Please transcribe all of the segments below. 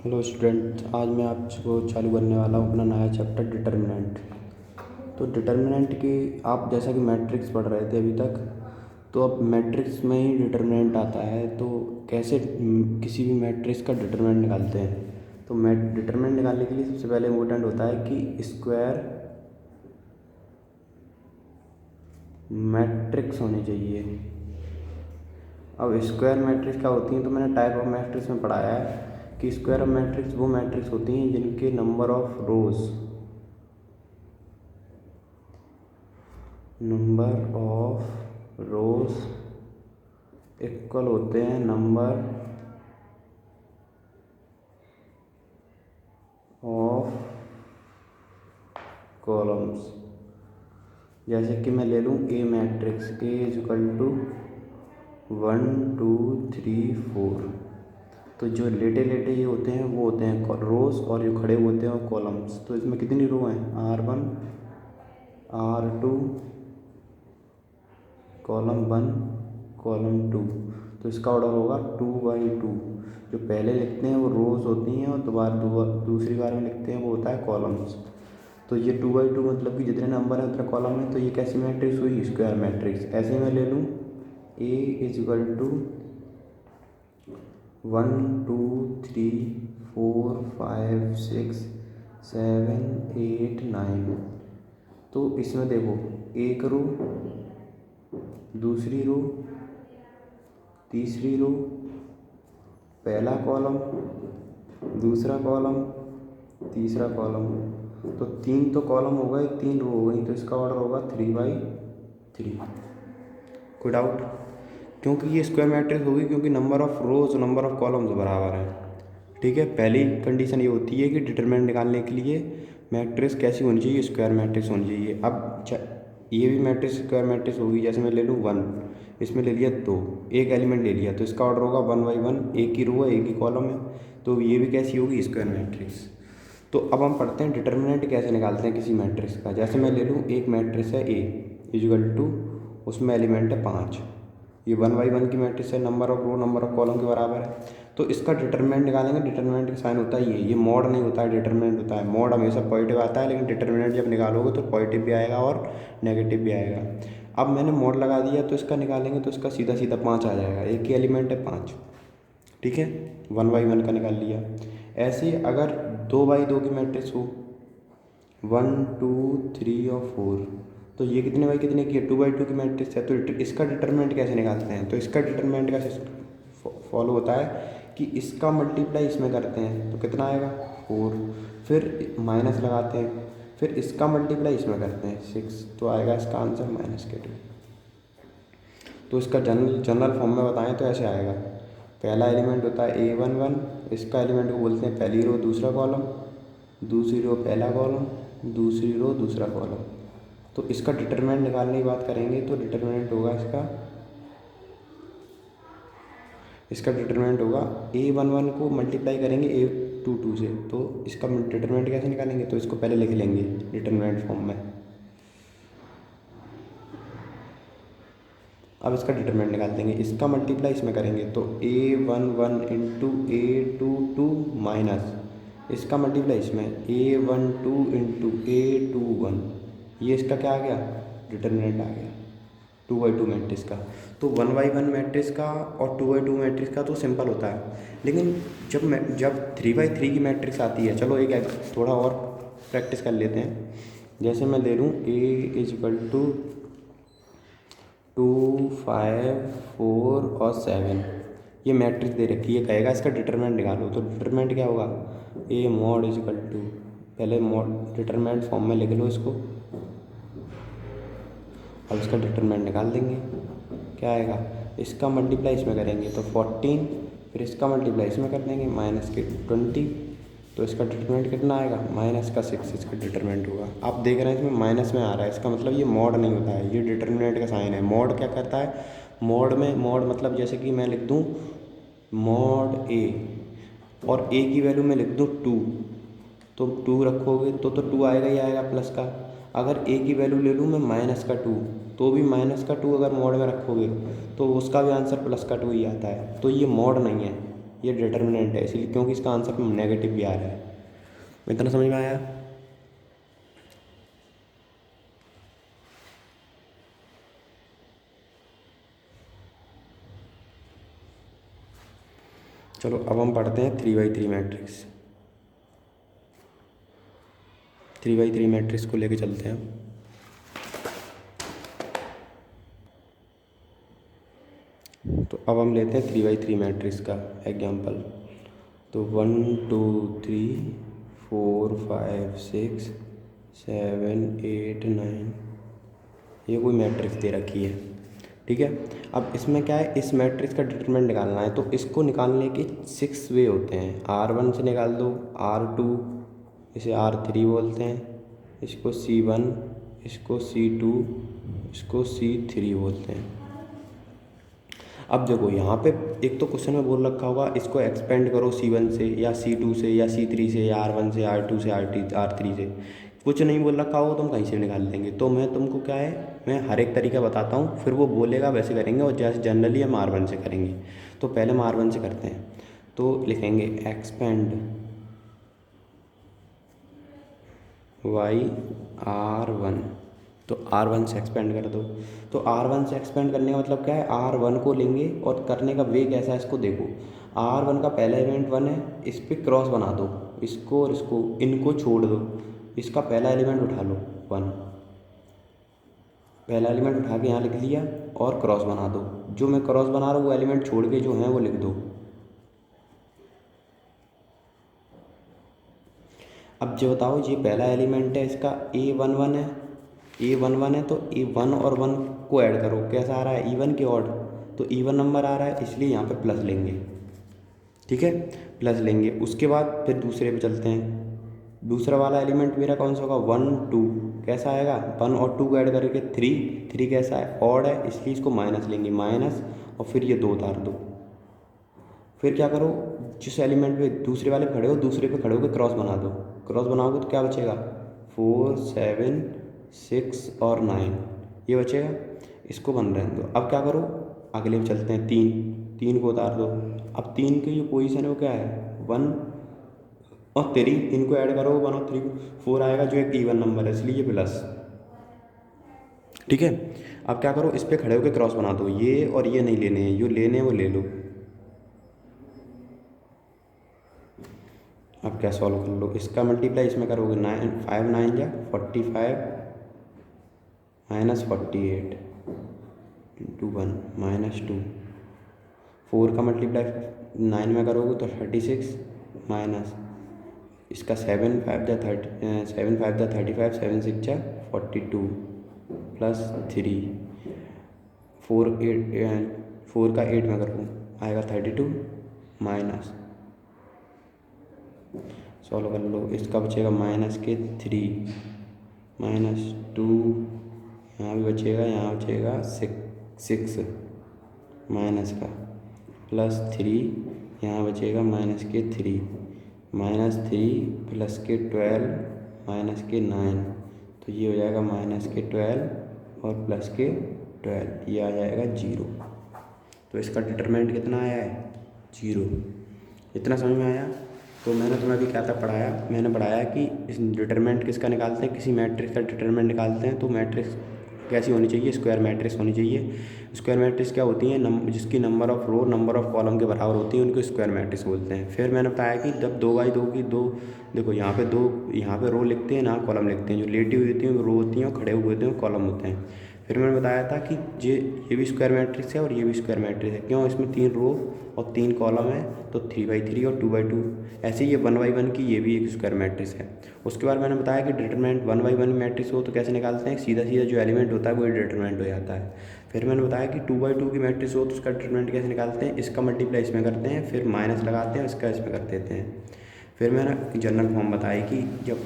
Hello student, आज मैं आपको चालू करने वाला हूँ अपना नया चैप्टर डिटर्मिनेंट। तो डिटर्मिनेंट की आप जैसा कि मैट्रिक्स पढ़ रहे थे अभी तक, तो अब मैट्रिक्स में ही डिटर्मिनेंट आता है। तो कैसे किसी भी मैट्रिक्स का डिटर्मिनेंट निकालते हैं। तो डिटर्मिनेंट निकालने के लिए सबसे पहले इम्पोर्टेंट होता है कि स्क्वायर मैट्रिक्स होनी चाहिए। अब स्क्वायर मैट्रिक्स क्या होती हैं, तो मैंने टाइप ऑफ मैट्रिक्स में पढ़ाया है कि स्क्वायर ऑफ मैट्रिक्स वो मैट्रिक्स होती हैं जिनके नंबर ऑफ रोज इक्वल होते हैं नंबर ऑफ कॉलम्स। जैसे कि मैं ले लूँ A matrix, A is equal to 1 2 3 4। तो जो लेटे लेटे ये होते हैं वो होते हैं रोज, और जो खड़े होते हैं वो कॉलम्स। तो इसमें कितनी रो हैं, R1 R2 कॉलम 1 कॉलम 2। तो इसका ऑर्डर होगा 2/2। जो पहले लिखते हैं वो रोज होती हैं और दूसरी बार में लिखते हैं वो होता है कॉलम्स। तो ये 2/2 मतलब कि जितने नंबर हैं उतने कॉलम में। तो ये कैसी मैट्रिक्स हुई, स्क्वायर मैट्रिक्स। ऐसे मैं ले लूँ ए इज इक्वल टू 1 2 3 4 5 6 7 8 9। तो इसमें देखो, एक रो, दूसरी रो, तीसरी रो, पहला कॉलम, दूसरा कॉलम, तीसरा कॉलम। तो 3 तो कॉलम हो गए, 3 रो हो गई। तो इसका ऑर्डर होगा 3/3। कोई डाउट? क्योंकि ये स्क्वायर मैट्रिक्स होगी क्योंकि नंबर ऑफ रोज और नंबर ऑफ कॉलम्स बराबर हैं। ठीक है, पहली कंडीशन ये होती है कि डिटरमिनेंट निकालने के लिए मैट्रिक्स कैसी होनी चाहिए, स्क्वायर मैट्रिक्स होनी चाहिए। अब ये भी मैट्रिक्स स्क्वायर मैट्रिक्स होगी। जैसे मैं ले लूँ 1, इसमें ले लिया 2, एक एलिमेंट ले लिया, तो इसका ऑर्डर होगा 1/1। एक ही रो है, एक ही कॉलम है, तो ये भी कैसी होगी, स्क्वायर मैट्रिक्स। तो अब हम पढ़ते हैं डिटर्मिनेंट कैसे निकालते हैं किसी मैट्रिक्स का। जैसे मैं ले लूँ एक मैट्रिक्स है ए इक्वल टू, उसमें एलिमेंट है 5। ये 1/1 की मैट्रिक्स है, number of row number of column के बराबर है। तो इसका डिटर्मिनेंट निकालेंगे। डिटर्मिनेंट का साइन होता है ये मॉड नहीं होता है, डिटर्मिनेंट होता है। मॉड हमेशा पॉजिटिव आता है, लेकिन डिटर्मिनेंट जब निकालोगे तो पॉजिटिव भी आएगा और नेगेटिव भी आएगा। अब मैंने मॉड लगा दिया, तो इसका निकालेंगे तो इसका सीधा सीधा 5 आ जाएगा। एक ही एलिमेंट है 5, ठीक है, 1/1 का निकाल लिया। ऐसे ही अगर 2/2 की मैट्रिक्स हो, 1 2 3 और 4, तो ये कितने बाई कितने की है, 2/2 की मैट्रिक्स है। तो इसका डिटर्मिनेंट कैसे निकालते हैं। तो इसका डिटर्मिनेंट का फॉलो होता है कि इसका मल्टीप्लाई इसमें करते हैं तो कितना आएगा 4, फिर माइनस लगाते हैं, फिर इसका मल्टीप्लाई इसमें करते हैं 6, तो आएगा इसका आंसर -2। तो इसका जनरल फॉर्म में बताएं तो ऐसे आएगा। पहला एलिमेंट होता है A11, इसका एलिमेंट को बोलते हैं पहली रो दूसरा कॉलम, दूसरी रो पहला कॉलम, दूसरी रो दूसरा कॉलम। तो इसका डिटर्मिनेंट निकालने की बात करेंगे तो डिटर्मिनेंट होगा इसका डिटर्मिनेंट होगा A11 को मल्टीप्लाई करेंगे A22 से। तो इसका डिटर्मिनेंट कैसे निकालेंगे, तो इसको पहले लिख लेंगे डिटर्मिनेंट फॉर्म में। अब इसका डिटर्मिनेंट निकाल देंगे, इसका मल्टीप्लाई इसमें करेंगे तो A11 इंटू A22 माइनस इसका मल्टीप्लाई इसमें A12 इंटू A21। ये इसका क्या आ गया, डिटर्मिनेंट आ गया 2/2 मैट्रिक्स का। तो 1/1 मैट्रिक्स का और 2/2 मैट्रिक्स का तो सिंपल होता है, लेकिन जब 3/3 की मैट्रिक्स आती है, चलो एक थोड़ा और प्रैक्टिस कर लेते हैं। जैसे मैं ले लूँ A इज इक्वल टू 2 5 4 और 7, ये मैट्रिक्स दे रखी है। कहेगा इसका डिटरमिनेंट निकालो, तो डिटरमिनेंट क्या होगा, A mod is equal to, पहले मॉड डिटरमिनेंट फॉर्म में लिख लो इसको। अब इसका डिटरमिनेंट निकाल देंगे, क्या आएगा, इसका मल्टीप्लाई इसमें करेंगे तो 14, फिर इसका मल्टीप्लाई इसमें कर देंगे -20। तो इसका डिटरमिनेंट कितना आएगा, -6 इसका डिटरमिनेंट होगा। आप देख रहे हैं इसमें माइनस में आ रहा है, इसका मतलब ये मॉड नहीं होता है, ये डिटरमिनेंट का साइन है। मॉड क्या करता है, मॉड मतलब जैसे कि मैं लिख दूँ मॉड A और A की वैल्यू मैं लिख दूँ 2, तो 2 रखोगे तो 2 आएगा ही आएगा प्लस का। अगर A की वैल्यू ले लूँ मैं -2, तो भी -2 अगर मॉड में रखोगे तो उसका भी आंसर +2 ही आता है। तो ये मॉड नहीं है, ये डिटर्मिनेंट है, इसलिए क्योंकि इसका आंसर में नेगेटिव भी आ रहा है। इतना समझ में आया? चलो अब हम पढ़ते हैं 3x3 मैट्रिक्स। 3x3 मैट्रिक्स को लेके चलते हैं। तो अब हम लेते हैं 3x3 मैट्रिक्स का एग्जाम्पल। तो 1 2 3 4 5 6 7 8 9 ये कोई मैट्रिक्स दे रखी है, ठीक है। अब इसमें क्या है, इस मैट्रिक्स का डिटरमिनेंट निकालना है। तो इसको निकालने के 6 वे होते हैं। R1 से निकाल दो, R2 इसे R3 बोलते हैं, इसको C1, इसको C2, इसको C3 बोलते हैं। अब देखो यहाँ पे एक तो क्वेश्चन में बोल रखा होगा इसको एक्सपेंड करो C1 से या C2 से या C3 से या R1 से R2 से R3 से, कुछ नहीं बोल रखा होगा तो हम कहीं से निकाल लेंगे। तो मैं तुमको क्या है, मैं हर एक तरीका बताता हूँ, फिर वो बोलेगा वैसे करेंगे, और जैसे जनरली हम R1 से करेंगे। तो पहले हम R1 से करते हैं। तो लिखेंगे एक्सपेंड y R1, तो R1 से एक्सपेंड कर दो। तो R1 से एक्सपेंड करने का मतलब क्या है, R1 को लेंगे और करने का वे कैसा है इसको देखो। R1 का पहला एलिमेंट 1 है, इस पर क्रॉस बना दो, इसको और इसको, इनको छोड़ दो, इसका पहला एलिमेंट उठा लो 1, पहला एलिमेंट उठा के यहाँ लिख लिया और क्रॉस बना दो। जो मैं क्रॉस बना रहा हूँ वो एलिमेंट छोड़ के जो है वो लिख दो। अब जो बताओ, ये पहला एलिमेंट है, इसका A11 है, A11 है, तो A1 और 1 को ऐड करो, कैसा आ रहा है, E1 के ऑड, तो E1 नंबर आ रहा है, इसलिए यहाँ पे प्लस लेंगे, ठीक है, प्लस लेंगे। उसके बाद फिर दूसरे पे चलते हैं। दूसरा वाला एलिमेंट मेरा कौन सा होगा, 1 2, कैसा आएगा, 1 और 2 को ऐड करके 3 कैसा है, ऑड है, इसलिए इसको माइनस लेंगे, माइनस, और फिर ये 2 उतार दो। फिर क्या करो, जिस एलिमेंट पे दूसरे वाले खड़े हो, दूसरे पे खड़े होकर क्रॉस बना दो। क्रॉस बनाओगे तो क्या बचेगा, 4 7 6 और 9 ये बचेगा, इसको बन रहने दो। अब क्या करो, अगले में चलते हैं, 3 को उतार दो। अब 3 की जो पोजीशन है वो क्या है, 1 और 3, इनको ऐड करो, 1 और 3 4 आएगा, जो एक इवन नंबर है, इसलिए प्लस, ठीक है। अब क्या करो, इस पर खड़े होकर क्रॉस बना दो, ये और ये नहीं लेने हैं, जो लेने हैं वो ले लो। अब क्या सॉल्व कर लो, इसका मल्टीप्लाई इसमें करोगे, 9 5 9 जा 45 माइनस 48 इंटू 1 माइनस 2। 4 का मल्टीप्लाई 9 में करोगे तो 36 माइनस इसका 7 5 जा 35 7 6 जा 42 प्लस 3 4 का 8 में करो आएगा 32 माइनस, सॉल्व कर लो, इसका बचेगा माइनस के 3 माइनस 2, यहाँ भी बचेगा, यहाँ बचेगा 6 माइनस का प्लस 3, यहाँ बचेगा माइनस के 3 माइनस 3 प्लस के 12 माइनस के 9, तो ये हो जाएगा माइनस के 12 और प्लस के 12, ये आ जाएगा 0। तो इसका डिटरमिनेंट कितना आया है, 0। इतना समझ में आया? तो मैंने तुम्हें अभी क्या था पढ़ाया, मैंने पढ़ाया कि इस डिटरमिनेंट किसका निकालते हैं, किसी मैट्रिक्स का डिटरमिनेंट निकालते हैं। तो मैट्रिक्स कैसी होनी चाहिए, स्क्वायर मैट्रिक्स होनी चाहिए। स्क्वायर मैट्रिक्स क्या होती है, जिसकी number of row number of column के बराबर होती है, उनको स्क्वायर मैट्रिक्स बोलते हैं। फिर मैंने बताया कि जब 2x2 की 2, देखो यहाँ पे 2, यहाँ पे रो लिखते हैं ना कॉलम लिखते हैं, जो लेटी हुई होती हैं वो रो होती हैं और खड़े हुए होते हैं वो कॉलम होते हैं। फिर मैंने बताया था कि ये भी स्क्वायर मैट्रिक्स है और ये भी स्क्वायर मैट्रिक्स है, क्यों, इसमें 3 रो और 3 कॉलम है, तो 3x3 और 2x2। ऐसे ही ये 1x1 की ये भी एक स्क्वायर मैट्रिक्स है। उसके बाद मैंने बताया कि डिटरमिनेंट 1x1 मैट्रिक्स हो तो कैसे निकालते हैं, सीधा जो एलिमेंट होता है वही डिटरमिनेंट हो जाता है। फिर मैंने बताया कि 2x2 की मैट्रिक्स हो तो उसका डिटरमिनेंट कैसे निकालते हैं, इसका मल्टीप्लाई इसमें करते हैं, फिर माइनस लगाते हैं, इसका इसमें कर देते हैं। फिर मैंने जनरल फॉर्म बताई कि जब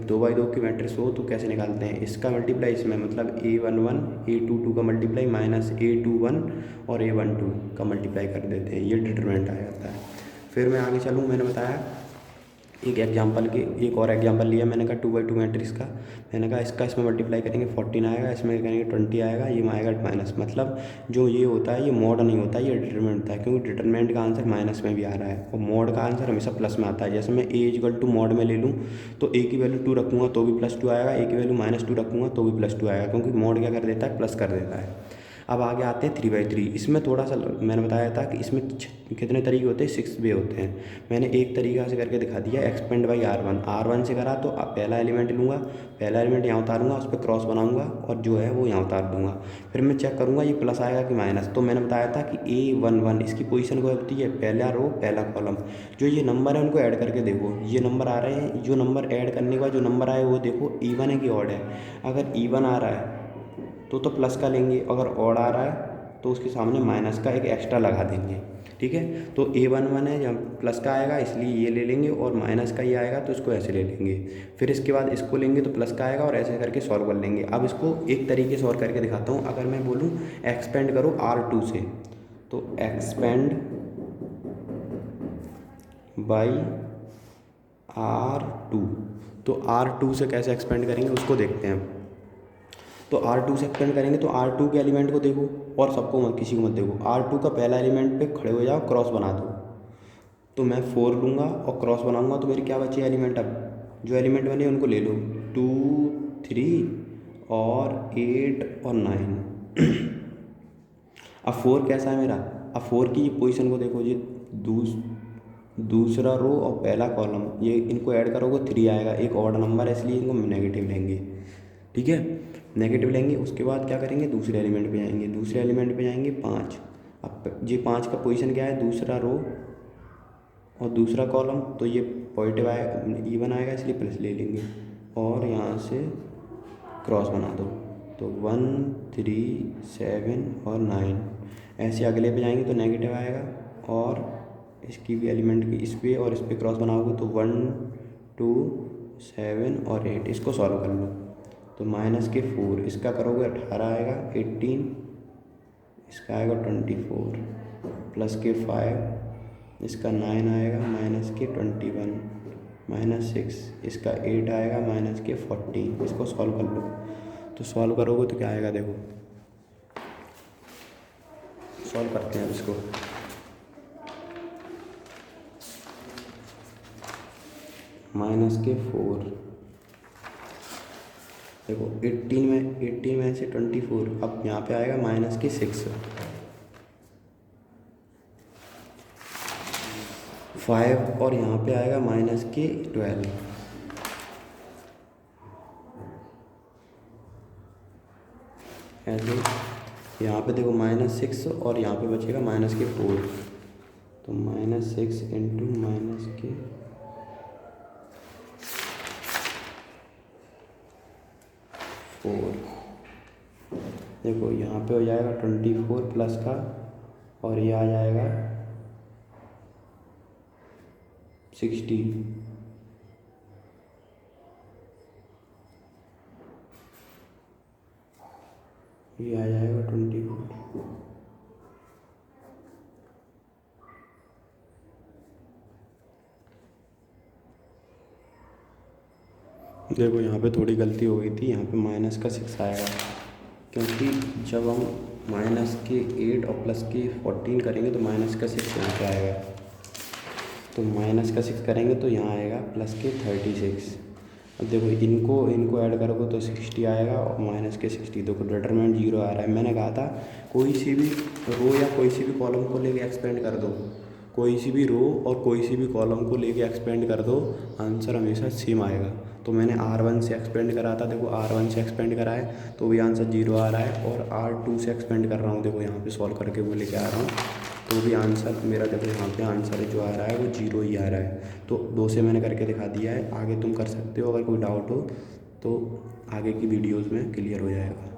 2x2 की मैट्रिक्स हो तो कैसे निकालते हैं, इसका मल्टीप्लाई इसमें, मतलब A11 A22 का मल्टीप्लाई माइनस A21 और A12 का मल्टीप्लाई कर देते हैं, ये डिटरमिनेंट आ जाता है। फिर मैं आगे चलूँ, मैंने बताया एक और एग्जांपल लिया मैंने कहा 2/2 मैट्रिक्स का। मैंने कहा इसका इसमें मल्टीप्लाई करेंगे 14 आएगा, इसमें करेंगे 20 आएगा, ये आएगा माइनस। मतलब जो ये होता है ये मॉड नहीं होता, ये डिटरमिनेंट होता है, क्योंकि डिटरमिनेंट का आंसर माइनस में भी आ रहा है और मॉड का आंसर हमेशा प्लस में आता है। जैसे मैं a मॉड में ले लूँ तो a की वैल्यू 2 रखूँगा तो भी +2 आएगा, a की वैल्यू -2 रखूँगा तो भी +2 आएगा, क्योंकि मॉड क्या कर देता है, प्लस कर देता है। अब आगे आते हैं 3/3। इसमें थोड़ा सा मैंने बताया था कि इसमें कितने तरीके होते हैं, 6 वे होते हैं। मैंने एक तरीका से करके दिखा दिया, एक्सपेंड बाई R1 से करा तो पहला एलिमेंट लूँगा, पहला एलिमेंट यहाँ उतारूँगा, उस पर क्रॉस बनाऊँगा और जो है वो यहाँ उतार दूँगा। फिर मैं चेक करूँगा ये प्लस आएगा कि माइनस। तो मैंने बताया था कि A11 इसकी पोजीशन को होती है पहला रो पहला कॉलम। जो ये नंबर है उनको ऐड करके देखो, ये नंबर आ रहे हैं, जो नंबर ऐड करने के बाद जो नंबर आए वो देखो इवन है कि ऑड है। अगर इवन आ रहा है तो प्लस का लेंगे, अगर ऑड आ रहा है तो उसके सामने माइनस का एक एक्स्ट्रा लगा देंगे। ठीक है, तो A11 है, जब प्लस का आएगा इसलिए ये ले लेंगे, और माइनस का ये आएगा तो इसको ऐसे ले लेंगे। फिर इसके बाद इसको लेंगे तो प्लस का आएगा और ऐसे करके सॉल्व कर लेंगे। अब इसको एक तरीके से और करके दिखाता हूँ। अगर मैं बोलूँ एक्सपेंड करो R2 से, तो एक्सपेंड बाई R2, तो R2 से कैसे एक्सपेंड करेंगे उसको देखते हैं। तो R2 से एक्सपेंड करेंगे तो R2 के एलिमेंट को देखो और सबको मत, किसी को मत देखो। R2 का पहला एलिमेंट पे खड़े हो जाओ, क्रॉस बना दो। तो मैं 4 लूँगा और क्रॉस बनाऊँगा तो मेरे क्या बचे एलिमेंट, अब जो एलिमेंट बने उनको ले लो, 2 3 और 8 और 9। अब 4 कैसा है मेरा, अब 4 की पोजीशन को देखो, ये दूसरा रो और पहला कॉलम, ये इनको ऐड करोगे 3 आएगा। एक ऑड नंबर है इसलिए इनको नेगेटिव लेंगे। ठीक है, नेगेटिव लेंगे। उसके बाद क्या करेंगे, दूसरे एलिमेंट पे जाएंगे, दूसरे एलिमेंट पे जाएंगे 5। अब ये 5 का पोजीशन क्या है, दूसरा रो और दूसरा कॉलम, तो ये पॉजिटिव आएगा, इवन आएगा इसलिए प्लस ले लेंगे और यहाँ से क्रॉस बना दो। तो 1 3 7 और 9। ऐसे अगले पे जाएंगे तो नेगेटिव आएगा और इसकी भी एलिमेंट की इस पे और इस पे क्रॉस बनाओगे तो 1 2 7 और 8। इसको सॉल्व कर लो तो माइनस के 4, इसका करोगे 18 आएगा, 18, इसका आएगा 24, प्लस के 5, इसका 9 आएगा, माइनस के 21, -6, इसका 8 आएगा, माइनस के 14। इसको सॉल्व कर लो तो सॉल्व करोगे तो क्या आएगा, देखो सॉल्व करते हैं इसको। माइनस के 4, देखो 18 में से 24, अब यहाँ पे आएगा माइनस के 6, 5 और यहाँ पे आएगा माइनस के 12। ऐसे यहाँ पे देखो -6 और यहाँ पे बचेगा माइनस के 4, तो -6 इंटू माइनस के 4, देखो यहाँ पे हो जाएगा 24 प्लस का और ये आ जाएगा 60, ये आ जाएगा 24। देखो यहाँ पे थोड़ी गलती हो गई थी, यहाँ पे माइनस का 6 आएगा, क्योंकि जब हम माइनस के 8 और प्लस के 14 करेंगे तो माइनस का 6 यहाँ पे आएगा, तो माइनस का 6 करेंगे तो यहाँ आएगा प्लस के 36। अब देखो इनको ऐड करोगे तो 60 आएगा और माइनस के 60, देखो डिटरमिनेंट 0 आ रहा है। मैंने कहा था कोई सी भी रो या कोई सी भी कॉलम को लेके एक्सपेंड कर दो, कोई सी भी रो और कोई सी भी कॉलम को लेके एक्सपेंड कर दो, आंसर हमेशा सेम आएगा। तो मैंने R1 से एक्सपेंड करा था, देखो R1 से एक्सपेंड करा है तो भी आंसर 0 आ रहा है, और R2 से एक्सपेंड कर रहा हूँ, देखो यहाँ पे सॉल्व करके वो लेके आ रहा हूँ तो भी आंसर मेरा, देखो यहाँ पे आंसर जो आ रहा है वो 0 ही आ रहा है। तो 2 से मैंने करके दिखा दिया है, आगे तुम कर सकते हो। अगर कोई डाउट हो तो आगे की वीडियोज़ में क्लियर हो जाएगा।